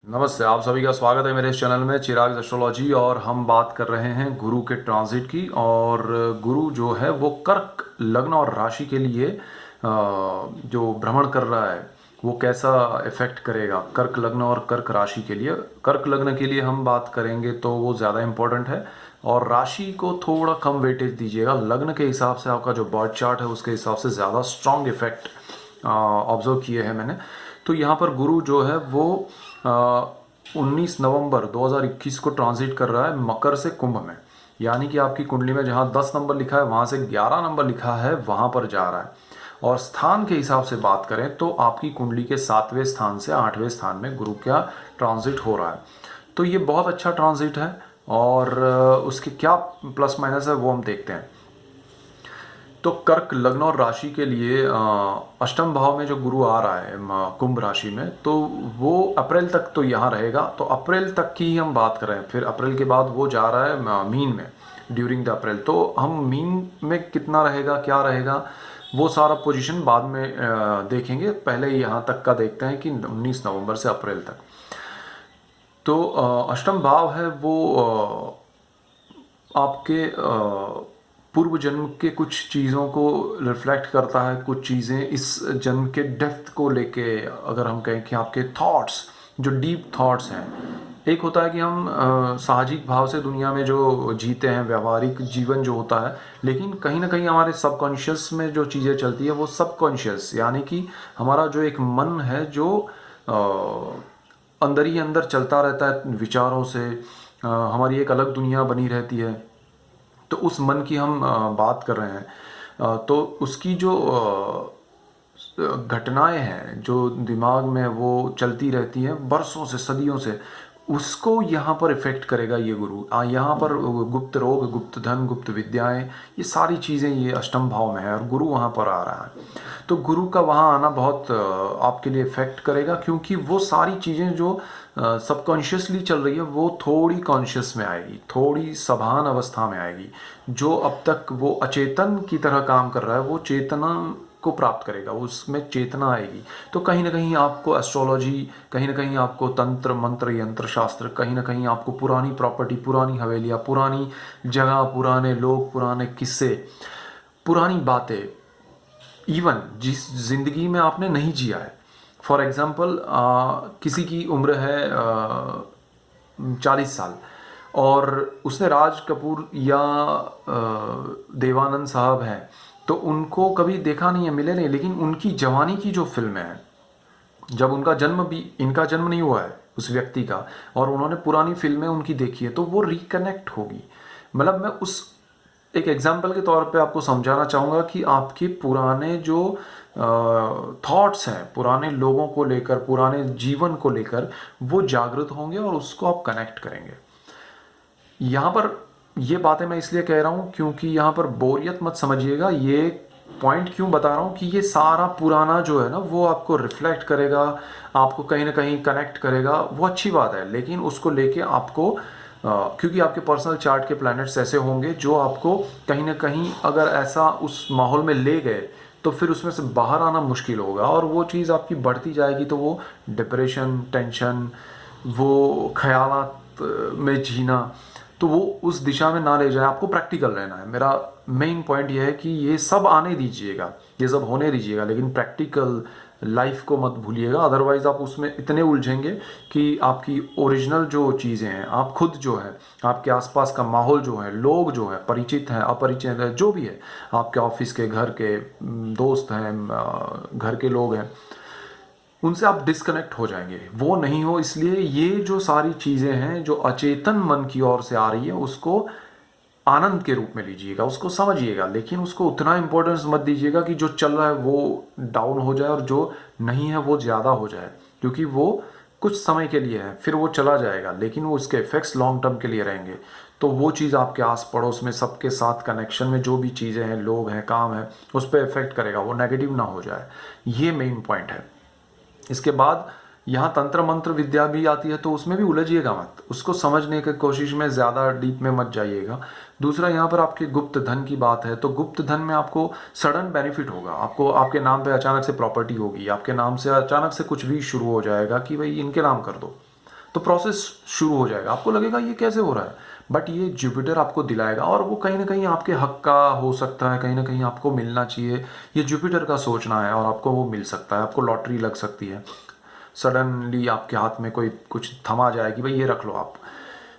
नमस्ते, आप सभी का स्वागत है मेरे इस चैनल में चिराग एस्ट्रोलॉजी। और हम बात कर रहे हैं गुरु के ट्रांजिट की। और गुरु जो है वो कर्क लग्न और राशि के लिए जो भ्रमण कर रहा है वो कैसा इफेक्ट करेगा कर्क लग्न और कर्क राशि के लिए। कर्क लग्न के लिए हम बात करेंगे तो वो ज़्यादा इम्पोर्टेंट है और राशि को थोड़ा कम वेटेज दीजिएगा। लग्न के हिसाब से आपका जो बर्थ चार्ट है उसके हिसाब से ज़्यादा स्ट्रॉन्ग इफेक्ट ऑब्जर्व किए हैं मैंने। तो यहाँ पर गुरु जो है वो 19 नवंबर 2021 को ट्रांजिट कर रहा है मकर से कुंभ में। यानी कि आपकी कुंडली में जहाँ 10 नंबर लिखा है वहाँ से 11 नंबर लिखा है वहाँ पर जा रहा है। और स्थान के हिसाब से बात करें तो आपकी कुंडली के 7वें स्थान से 8वें स्थान में गुरु का ट्रांजिट हो रहा है। तो ये बहुत अच्छा ट्रांजिट है और उसके क्या प्लस माइनस है वो हम देखते हैं। तो कर्क लग्न और राशि के लिए अष्टम भाव में जो गुरु आ रहा है कुंभ राशि में, तो वो अप्रैल तक तो यहाँ रहेगा। तो अप्रैल तक की ही हम बात कर रहे हैं। फिर अप्रैल के बाद वो जा रहा है मीन में ड्यूरिंग द अप्रैल। तो हम मीन में कितना रहेगा क्या रहेगा वो सारा पोजीशन बाद में देखेंगे। पहले यहाँ तक का देखते हैं कि 19 नवंबर से अप्रैल तक। तो अष्टम भाव है वो आपके पूर्व जन्म के कुछ चीज़ों को रिफ्लेक्ट करता है। कुछ चीज़ें इस जन्म के डेप्थ को लेके, अगर हम कहें कि आपके थॉट्स जो डीप थॉट्स हैं, एक होता है कि हम सामाजिक भाव से दुनिया में जो जीते हैं, व्यवहारिक जीवन जो होता है, लेकिन कहीं ना कहीं हमारे सबकॉन्शियस में जो चीज़ें चलती है वो सबकॉन्शियस यानी कि हमारा जो एक मन है जो अंदर ही अंदर चलता रहता है विचारों से। हमारी एक अलग दुनिया बनी रहती है। तो उस मन की हम बात कर रहे हैं। तो उसकी जो घटनाएं हैं जो दिमाग में वो चलती रहती हैं बरसों से, सदियों से, उसको यहाँ पर इफेक्ट करेगा ये गुरु। यहाँ पर गुप्त रोग, गुप्त धन, गुप्त विद्याएं, ये सारी चीज़ें ये अष्टम भाव में है और गुरु वहाँ पर आ रहा है। तो गुरु का वहाँ आना बहुत आपके लिए इफेक्ट करेगा, क्योंकि वो सारी चीज़ें जो सबकॉन्शियसली चल रही है वो थोड़ी कॉन्शियस में आएगी, थोड़ी सभान अवस्था में आएगी। जो अब तक वो अचेतन की तरह काम कर रहा है वो चेतना को प्राप्त करेगा, उसमें चेतना आएगी। तो कहीं ना कहीं आपको एस्ट्रोलॉजी, कहीं ना कहीं आपको तंत्र मंत्र यंत्र शास्त्र, कहीं ना कहीं आपको पुरानी प्रॉपर्टी, पुरानी हवेलियाँ, पुरानी जगह, पुराने लोग, पुराने किस्से, पुरानी बातें, इवन जिस जिंदगी में आपने नहीं जिया है। फॉर एग्जाम्पल किसी की उम्र है 40 साल और उसने राज कपूर या देवानंद साहब हैं, तो उनको कभी देखा नहीं है, मिले नहीं, लेकिन उनकी जवानी की जो फिल्में हैं, जब उनका जन्म भी, इनका जन्म नहीं हुआ है उस व्यक्ति का, और उन्होंने पुरानी फिल्में उनकी देखी है, तो वो रिकनेक्ट होगी। मतलब मैं उस एक एग्जाम्पल के तौर पे आपको समझाना चाहूँगा कि आपके पुराने जो थॉट्स हैं, पुराने लोगों को लेकर, पुराने जीवन को लेकर, वो जागृत होंगे और उसको आप कनेक्ट करेंगे। यहाँ पर ये बातें मैं इसलिए कह रहा हूँ क्योंकि यहाँ पर बोरियत मत समझिएगा। ये पॉइंट क्यों बता रहा हूँ कि ये सारा पुराना जो है ना वो आपको रिफ्लेक्ट करेगा, आपको कहीं ना कहीं कनेक्ट करेगा, वो अच्छी बात है। लेकिन उसको लेके आपको क्योंकि आपके पर्सनल चार्ट के प्लैनेट्स ऐसे होंगे जो आपको कहीं ना कहीं अगर ऐसा उस माहौल में ले गए तो फिर उसमें से बाहर आना मुश्किल होगा और वो चीज़ आपकी बढ़ती जाएगी। तो वो डिप्रेशन, टेंशन, वो ख्यालात में जीना, तो वो उस दिशा में ना ले जाए। आपको प्रैक्टिकल रहना है। मेरा मेन पॉइंट ये है कि ये सब आने दीजिएगा, ये सब होने दीजिएगा, लेकिन प्रैक्टिकल लाइफ को मत भूलिएगा। अदरवाइज आप उसमें इतने उलझेंगे कि आपकी ओरिजिनल जो चीज़ें हैं, आप खुद जो है, आपके आसपास का माहौल जो है, लोग जो है, परिचित हैं, अपरिचित हैं, जो भी है, आपके ऑफिस के, घर के दोस्त हैं, घर के लोग हैं, उनसे आप डिस्कनेक्ट हो जाएंगे। वो नहीं हो, इसलिए ये जो सारी चीज़ें हैं जो अचेतन मन की ओर से आ रही है उसको आनंद के रूप में लीजिएगा, उसको समझिएगा, लेकिन उसको उतना इंपॉर्टेंस मत दीजिएगा कि जो चल रहा है वो डाउन हो जाए और जो नहीं है वो ज़्यादा हो जाए, क्योंकि वो कुछ समय के लिए है, फिर वो चला जाएगा, लेकिन वो उसके इफेक्ट्स लॉन्ग टर्म के लिए रहेंगे। तो वो चीज़ आपके आस पड़ोस में सबके साथ कनेक्शन में जो भी चीज़ें हैं, लोग हैं, काम है, उस पर इफेक्ट करेगा, वो नेगेटिव ना हो जाए। ये मेन पॉइंट है। इसके बाद यहाँ तंत्र मंत्र विद्या भी आती है, तो उसमें भी उलझिएगा मत, उसको समझने की कोशिश में ज़्यादा डीप में मत जाइएगा। दूसरा, यहाँ पर आपके गुप्त धन की बात है, तो गुप्त धन में आपको सडन बेनिफिट होगा। आपको आपके नाम पे अचानक से प्रॉपर्टी होगी, आपके नाम से अचानक से कुछ भी शुरू हो जाएगा कि भाई इनके नाम कर दो, तो प्रोसेस शुरू हो जाएगा, आपको लगेगा ये कैसे हो रहा है, बट ये जुपिटर आपको दिलाएगा और वो कहीं ना कहीं आपके हक का हो सकता है, कहीं ना कहीं आपको मिलना चाहिए, ये जुपिटर का सोचना है और आपको वो मिल सकता है। आपको लॉटरी लग सकती है, सडनली आपके हाथ में कोई कुछ थमा जाए कि भाई ये रख लो, आप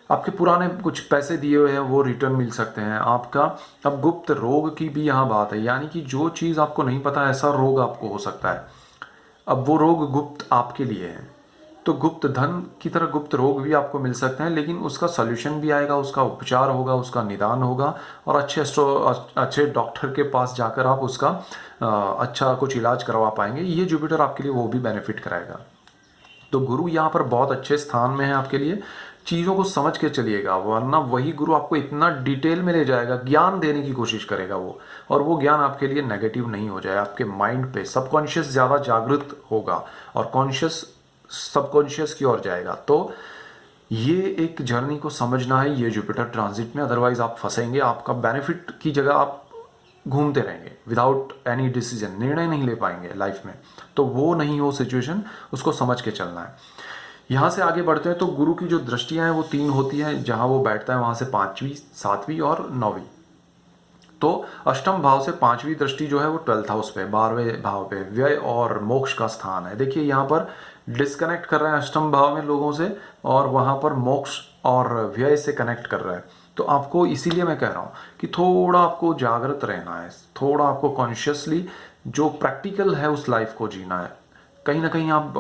आपके पुराने कुछ पैसे दिए हुए हैं वो रिटर्न मिल सकते हैं आपका। अब गुप्त रोग की भी यहाँ बात है, यानी कि जो चीज़ आपको नहीं पता ऐसा रोग आपको हो सकता है, अब वो रोग गुप्त आपके लिए है। तो गुप्त धन की तरह गुप्त रोग भी आपको मिल सकते हैं, लेकिन उसका सॉल्यूशन भी आएगा, उसका उपचार होगा, उसका निदान होगा और अच्छे डॉक्टर के पास जाकर आप उसका अच्छा कुछ इलाज करवा पाएंगे। ये जुपिटर आपके लिए वो भी बेनिफिट कराएगा। तो गुरु यहाँ पर बहुत अच्छे स्थान में है आपके लिए, चीज़ों को समझ के चलिएगा, वरना वही गुरु आपको इतना डिटेल में ले जाएगा, ज्ञान देने की कोशिश करेगा वो, और वो ज्ञान आपके लिए नेगेटिव नहीं हो जाए, आपके माइंड पे सबकॉन्शियस ज़्यादा जागृत होगा और कॉन्शियस सबकॉन्शियस की ओर जाएगा। तो ये एक जर्नी को समझना है ये जुपिटर ट्रांजिट में, अदरवाइज आप फंसेंगे, आपका बेनिफिट की जगह आप घूमते रहेंगे विदाउट एनी डिसीजन, निर्णय नहीं ले पाएंगे लाइफ में। तो वो नहीं हो सिचुएशन, उसको समझ के चलना है। यहाँ से आगे बढ़ते हैं तो गुरु की जो दृष्टियां हैं वो 3 होती हैं, जहाँ वो बैठता है वहाँ से 5वीं 7वीं और 9वीं। तो अष्टम भाव से 5वीं दृष्टि जो है वो 12th हाउस पे, 12वें भाव पे व्यय और मोक्ष का स्थान है। देखिए यहाँ पर डिस्कनेक्ट कर रहे हैं अष्टम भाव में लोगों से और वहाँ पर मोक्ष और व्यय से कनेक्ट कर रहा है। तो आपको इसीलिए मैं कह रहा हूँ कि थोड़ा आपको जागृत रहना है, थोड़ा आपको कॉन्शियसली जो प्रैक्टिकल है उस लाइफ को जीना है। कहीं ना कहीं आप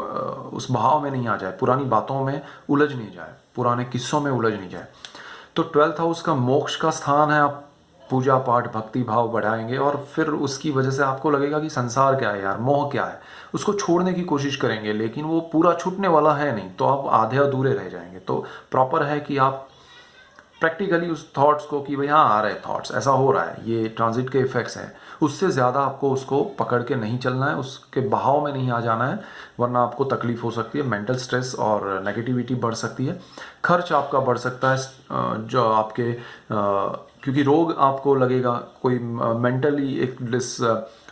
उस भाव में नहीं आ जाए, पुरानी बातों में उलझ नहीं जाए, पुराने किस्सों में उलझ नहीं जाए। तो 12th हाउस का मोक्ष का स्थान है, आप पूजा पाठ भक्ति भाव बढ़ाएंगे और फिर उसकी वजह से आपको लगेगा कि संसार क्या है यार, मोह क्या है, उसको छोड़ने की कोशिश करेंगे, लेकिन वो पूरा छूटने वाला है नहीं, तो आप आधे अधूरे रह जाएंगे। तो प्रॉपर है कि आप प्रैक्टिकली उस थॉट्स को कि भाई हाँ आ रहे थॉट्स, ऐसा हो रहा है, ये ट्रांजिट के इफेक्ट्स हैं, उससे ज़्यादा आपको उसको पकड़ के नहीं चलना है, उसके बहाव में नहीं आ जाना है, वरना आपको तकलीफ हो सकती है, मेंटल स्ट्रेस और नेगेटिविटी बढ़ सकती है, खर्च आपका बढ़ सकता है, जो आपके क्योंकि रोग आपको लगेगा, कोई मेंटली एक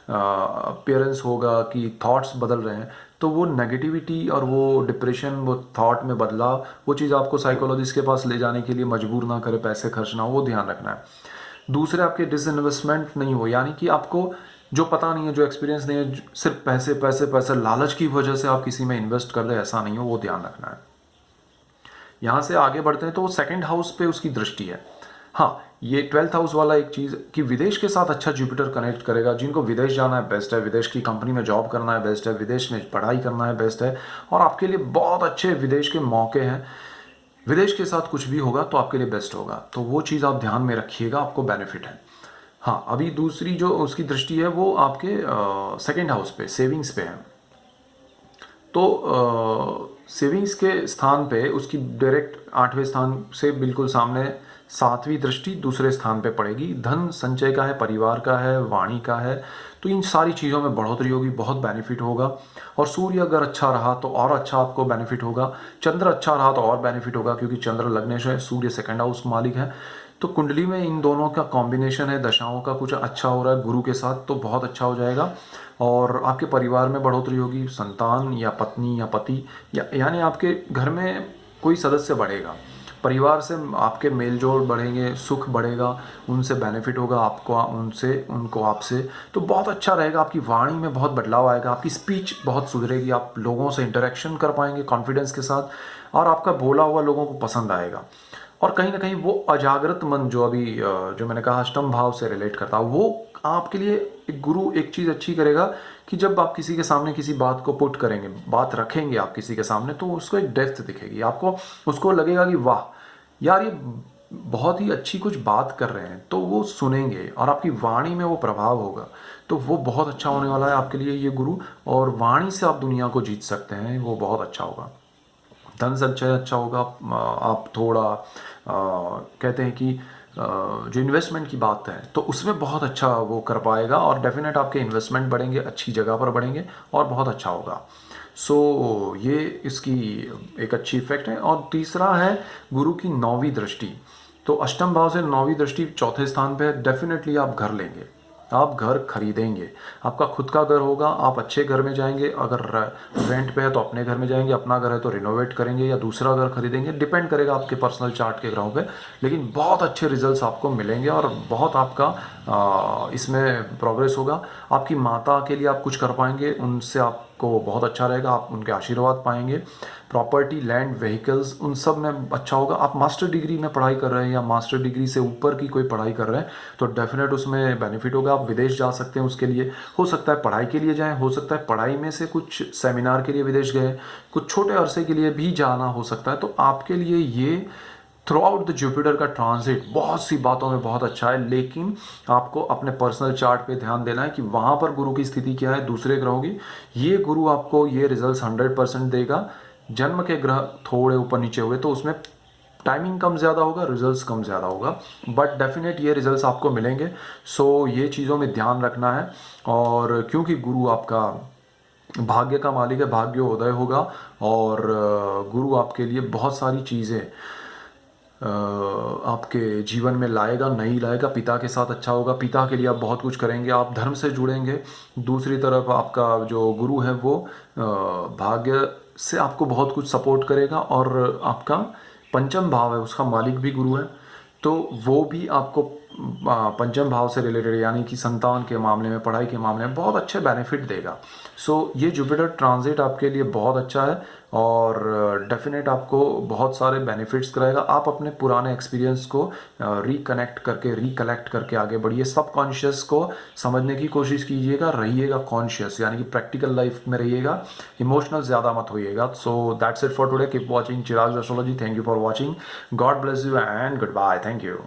अपीयरेंस होगा कि थॉट्स बदल रहे हैं, तो वो नेगेटिविटी और वो डिप्रेशन, वो थॉट में बदलाव, वो चीज़ आपको साइकोलॉजिस्ट के पास ले जाने के लिए मजबूर ना करे, पैसे खर्च ना हो, वो ध्यान रखना है। दूसरे आपके डिसइन्वेस्टमेंट नहीं हो, यानी कि आपको जो पता नहीं है, जो एक्सपीरियंस नहीं है, सिर्फ पैसे पैसे पैसे लालच की वजह से आप किसी में इन्वेस्ट कर दे, ऐसा नहीं हो, वो ध्यान रखना है। यहाँ से आगे बढ़ते हैं तो वो 2nd हाउस पे उसकी दृष्टि है। हाँ, ये 12th हाउस वाला एक चीज़ कि विदेश के साथ अच्छा जुपिटर कनेक्ट करेगा। जिनको विदेश जाना है बेस्ट है, विदेश की कंपनी में जॉब करना है बेस्ट है, विदेश में पढ़ाई करना है बेस्ट है, और आपके लिए बहुत अच्छे विदेश के मौके हैं। विदेश के साथ कुछ भी होगा तो आपके लिए बेस्ट होगा, तो वो चीज़ आप ध्यान में रखिएगा, आपको बेनिफिट है। हाँ, अभी दूसरी जो उसकी दृष्टि है वो आपके 2nd हाउस पे, सेविंग्स पे है। तो सेविंग्स के स्थान पे उसकी डायरेक्ट 8वें स्थान से बिल्कुल सामने 7वीं दृष्टि दूसरे स्थान पे पड़ेगी। धन संचय का है, परिवार का है, वाणी का है, तो इन सारी चीज़ों में बढ़ोतरी होगी, बहुत बेनिफिट होगा। और सूर्य अगर अच्छा रहा तो और अच्छा आपको बेनिफिट होगा, चंद्र अच्छा रहा तो और बेनिफिट होगा, क्योंकि चंद्र लगने से सूर्य 2nd हाउस मालिक है। तो कुंडली में इन दोनों का कॉम्बिनेशन है, दशाओं का कुछ अच्छा हो रहा है गुरु के साथ, तो बहुत अच्छा हो जाएगा। और आपके परिवार में बढ़ोतरी होगी, संतान या पत्नी या पति या यानी आपके घर में कोई सदस्य बढ़ेगा, परिवार से आपके मेल जोल बढ़ेंगे, सुख बढ़ेगा, उनसे बेनिफिट होगा आपको, उनसे उनको आपसे, तो बहुत अच्छा रहेगा। आपकी वाणी में बहुत बदलाव आएगा, आपकी स्पीच बहुत सुधरेगी, आप लोगों से इंटरेक्शन कर पाएंगे कॉन्फिडेंस के साथ, और आपका बोला हुआ लोगों को पसंद आएगा। और कहीं ना कहीं वो अजागृत मन जो अभी जो मैंने कहा अष्टम भाव से रिलेट करता है, वो आपके लिए एक गुरु एक चीज़ अच्छी करेगा कि जब आप किसी के सामने किसी बात को पुट करेंगे, बात रखेंगे आप किसी के सामने, तो उसको एक डेप्थ दिखेगी आपको, उसको लगेगा कि वाह यार ये बहुत ही अच्छी कुछ बात कर रहे हैं, तो वो सुनेंगे और आपकी वाणी में वो प्रभाव होगा, तो वो बहुत अच्छा होने वाला है आपके लिए ये गुरु। और वाणी से आप दुनिया को जीत सकते हैं, वो बहुत अच्छा होगा। धन संचय अच्छा होगा, आप थोड़ा कहते हैं कि जो इन्वेस्टमेंट की बात है तो उसमें बहुत अच्छा वो कर पाएगा, और डेफिनेट आपके इन्वेस्टमेंट बढ़ेंगे, अच्छी जगह पर बढ़ेंगे और बहुत अच्छा होगा। सो ये इसकी एक अच्छी इफेक्ट है। और तीसरा है गुरु की 9वीं दृष्टि, तो अष्टम भाव से 9वीं दृष्टि 4थे स्थान पे, डेफिनेटली आप घर लेंगे, आप घर खरीदेंगे, आपका खुद का घर होगा, आप अच्छे घर में जाएंगे। अगर रेंट पे है तो अपने घर में जाएंगे, अपना घर है तो रिनोवेट करेंगे या दूसरा घर खरीदेंगे, डिपेंड करेगा आपके पर्सनल चार्ट के ग्राउंड पे। लेकिन बहुत अच्छे रिजल्ट्स आपको मिलेंगे और बहुत आपका इसमें प्रोग्रेस होगा। आपकी माता के लिए आप कुछ कर पाएंगे, उनसे आपको बहुत अच्छा रहेगा, आप उनके आशीर्वाद पाएंगे। प्रॉपर्टी, लैंड, व्हीकल्स, उन सब में अच्छा होगा। आप मास्टर डिग्री में पढ़ाई कर रहे हैं या मास्टर डिग्री से ऊपर की कोई पढ़ाई कर रहे हैं तो डेफिनेट उसमें बेनिफिट होगा। आप विदेश जा सकते हैं, उसके लिए हो सकता है पढ़ाई के लिए जाएं, हो सकता है पढ़ाई में से कुछ सेमिनार के लिए विदेश गए, कुछ छोटे अरसे के लिए भी जाना हो सकता है। तो आपके लिए ये थ्रू आउट द जुपिटर का ट्रांजिट बहुत सी बातों में बहुत अच्छा है, लेकिन आपको अपने पर्सनल चार्ट पे ध्यान देना है कि वहाँ पर गुरु की स्थिति क्या है दूसरे ग्रहों की। ये गुरु आपको ये रिजल्ट्स 100% देगा। जन्म के ग्रह थोड़े ऊपर नीचे हुए तो उसमें टाइमिंग कम ज़्यादा होगा, रिजल्ट्स कम ज़्यादा होगा, बट डेफिनेट ये रिजल्ट्स आपको मिलेंगे। सो ये चीज़ों में ध्यान रखना है। और क्योंकि गुरु आपका भाग्य का मालिक है, भाग्योदय होगा और गुरु आपके लिए बहुत सारी चीज़ें आपके जीवन में लाएगा, नहीं लाएगा। पिता के साथ अच्छा होगा, पिता के लिए आप बहुत कुछ करेंगे, आप धर्म से जुड़ेंगे। दूसरी तरफ आपका जो गुरु है वो भाग्य से आपको बहुत कुछ सपोर्ट करेगा और आपका पंचम भाव है उसका मालिक भी गुरु है, तो वो भी आपको पंचम भाव से रिलेटेड यानी कि संतान के मामले में, पढ़ाई के मामले में बहुत अच्छे बेनिफिट देगा। सो ये जुपिटर ट्रांजिट आपके लिए बहुत अच्छा है और डेफिनेट आपको बहुत सारे बेनिफिट्स कराएगा। आप अपने पुराने एक्सपीरियंस को रिकलेक्ट करके आगे बढ़िए। सब कॉन्शियस को समझने की कोशिश कीजिएगा, रहिएगा कॉन्शियस यानी कि प्रैक्टिकल लाइफ में रहिएगा, इमोशनल ज़्यादा मत होइएगा। So that's it for today. Keep watching Chirag astrology. Thank you for watching. God bless you and goodbye. Thank you.